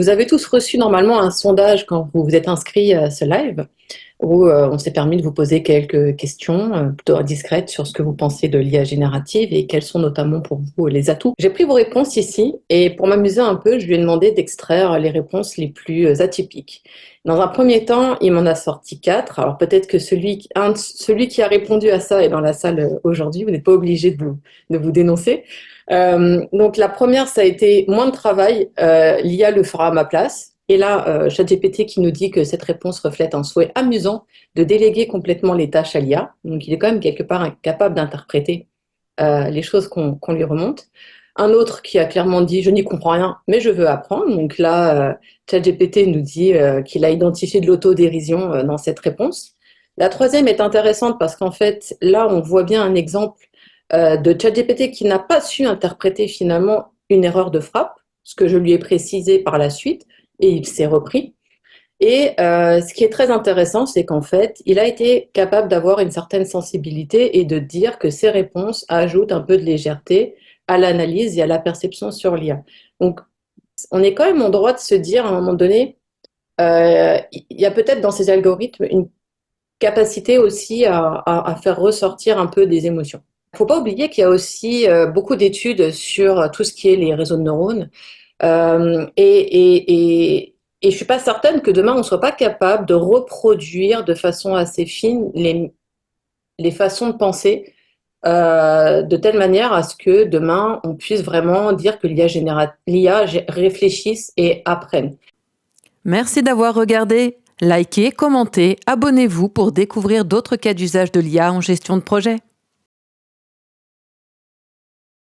vous avez tous reçu normalement un sondage quand vous vous êtes inscrit à ce live, où on s'est permis de vous poser quelques questions plutôt discrètes sur ce que vous pensez de l'IA générative et quels sont notamment pour vous les atouts. J'ai pris vos réponses ici et pour m'amuser un peu, je lui ai demandé d'extraire les réponses les plus atypiques. Dans un premier temps, il m'en a sorti 4. Alors peut-être que celui qui a répondu à ça est dans la salle aujourd'hui, vous n'êtes pas obligé de vous dénoncer. Donc la première, ça a été moins de travail, l'IA le fera à ma place. Et là, ChatGPT qui nous dit que cette réponse reflète un souhait amusant de déléguer complètement les tâches à l'IA. Donc il est quand même quelque part incapable d'interpréter les choses qu'on lui remonte. Un autre qui a clairement dit: je n'y comprends rien, mais je veux apprendre. Donc là, ChatGPT nous dit qu'il a identifié de l'autodérision dans cette réponse. La troisième est intéressante parce qu'en fait, là, on voit bien un exemple de ChatGPT qui n'a pas su interpréter finalement une erreur de frappe, ce que je lui ai précisé par la suite, et il s'est repris. Et ce qui est très intéressant, c'est qu'en fait, il a été capable d'avoir une certaine sensibilité et de dire que ses réponses ajoutent un peu de légèreté à l'analyse et à la perception sur l'IA. Donc, on est quand même en droit de se dire à un moment donné, il y a peut-être dans ces algorithmes une capacité aussi à faire ressortir un peu des émotions. Il ne faut pas oublier qu'il y a aussi beaucoup d'études sur tout ce qui est les réseaux de neurones. Et je ne suis pas certaine que demain, on ne soit pas capable de reproduire de façon assez fine les façons de penser de telle manière à ce que demain, on puisse vraiment dire que l'IA réfléchisse et apprenne. Merci d'avoir regardé. Likez, commentez, abonnez-vous pour découvrir d'autres cas d'usage de l'IA en gestion de projet.